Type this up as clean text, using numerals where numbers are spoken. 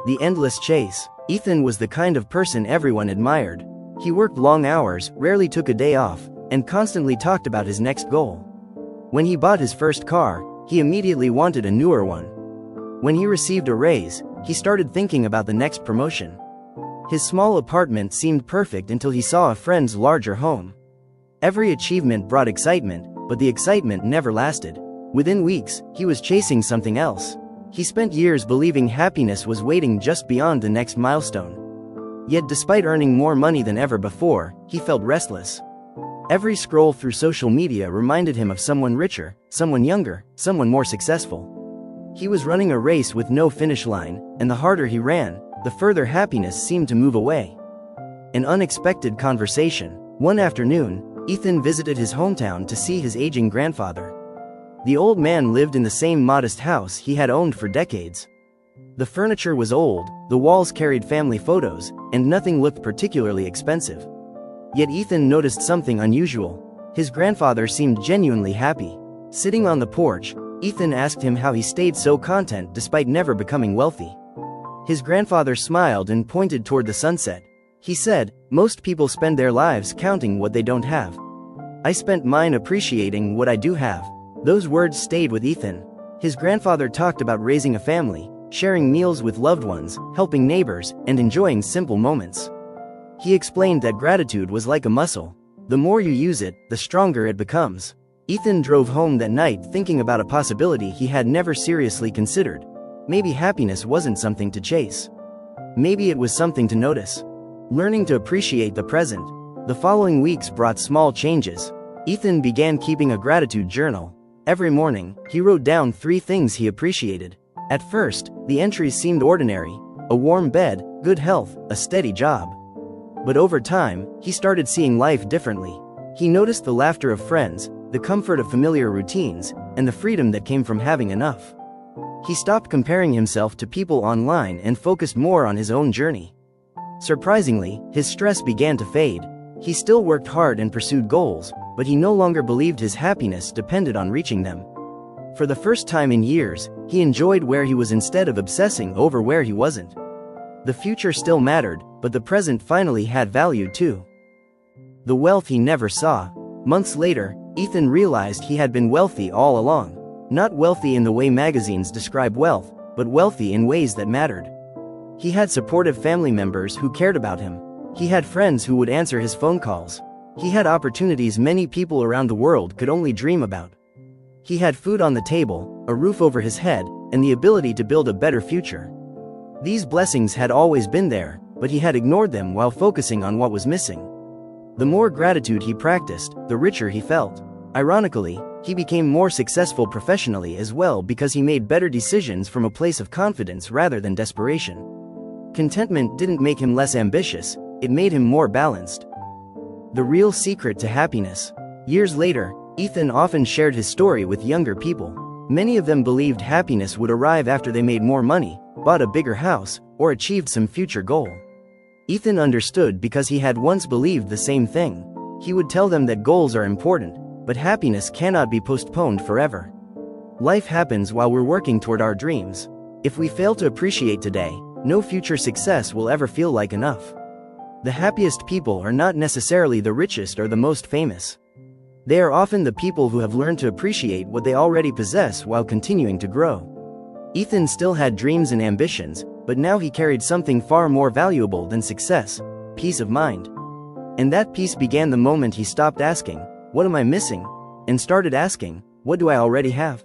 The endless chase. Ethan was the kind of person everyone admired. He worked long hours, rarely took a day off, and constantly talked about his next goal. When he bought his first car, he immediately wanted a newer one. When he received a raise, he started thinking about the next promotion. His small apartment seemed perfect until he saw a friend's larger home. Every achievement brought excitement, but the excitement never lasted. Within weeks, he was chasing something else. He spent years believing happiness was waiting just beyond the next milestone. Yet despite earning more money than ever before, he felt restless. Every scroll through social media reminded him of someone richer, someone younger, someone more successful. He was running a race with no finish line, and the harder he ran, the further happiness seemed to move away. An unexpected conversation. One afternoon, Ethan visited his hometown to see his aging grandfather. The old man lived in the same modest house he had owned for decades. The furniture was old, the walls carried family photos, and nothing looked particularly expensive. Yet Ethan noticed something unusual. His grandfather seemed genuinely happy. Sitting on the porch, Ethan asked him how he stayed so content despite never becoming wealthy. His grandfather smiled and pointed toward the sunset. He said, "Most people spend their lives counting what they don't have. I spent mine appreciating what I do have." Those words stayed with Ethan. His grandfather talked about raising a family, sharing meals with loved ones, helping neighbors, and enjoying simple moments. He explained that gratitude was like a muscle. The more you use it, the stronger it becomes. Ethan drove home that night thinking about a possibility he had never seriously considered. Maybe happiness wasn't something to chase. Maybe it was something to notice. Learning to appreciate the present. The following weeks brought small changes. Ethan began keeping a gratitude journal. Every morning, he wrote down 3 things he appreciated. At first, the entries seemed ordinary: a warm bed, good health, a steady job. But over time, he started seeing life differently. He noticed the laughter of friends, the comfort of familiar routines, and the freedom that came from having enough. He stopped comparing himself to people online and focused more on his own journey. Surprisingly, his stress began to fade. He still worked hard and pursued goals, but he no longer believed his happiness depended on reaching them. For the first time in years, he enjoyed where he was instead of obsessing over where he wasn't. The future still mattered, but the present finally had value too. The wealth he never saw. Months later, Ethan realized he had been wealthy all along. Not wealthy in the way magazines describe wealth, but wealthy in ways that mattered. He had supportive family members who cared about him. He had friends who would answer his phone calls. He had opportunities many people around the world could only dream about. He had food on the table, a roof over his head, and the ability to build a better future. These blessings had always been there, but he had ignored them while focusing on what was missing. The more gratitude he practiced, the richer he felt. Ironically, he became more successful professionally as well because he made better decisions from a place of confidence rather than desperation. Contentment didn't make him less ambitious, it made him more balanced. The real secret to happiness. Years later, Ethan often shared his story with younger people. Many of them believed happiness would arrive after they made more money, bought a bigger house, or achieved some future goal. Ethan understood because he had once believed the same thing. He would tell them that goals are important, but happiness cannot be postponed forever. Life happens while we're working toward our dreams. If we fail to appreciate today, no future success will ever feel like enough. The happiest people are not necessarily the richest or the most famous. They are often the people who have learned to appreciate what they already possess while continuing to grow. Ethan still had dreams and ambitions, but now he carried something far more valuable than success: peace of mind. And that peace began the moment he stopped asking, "What am I missing?" and started asking, "What do I already have?"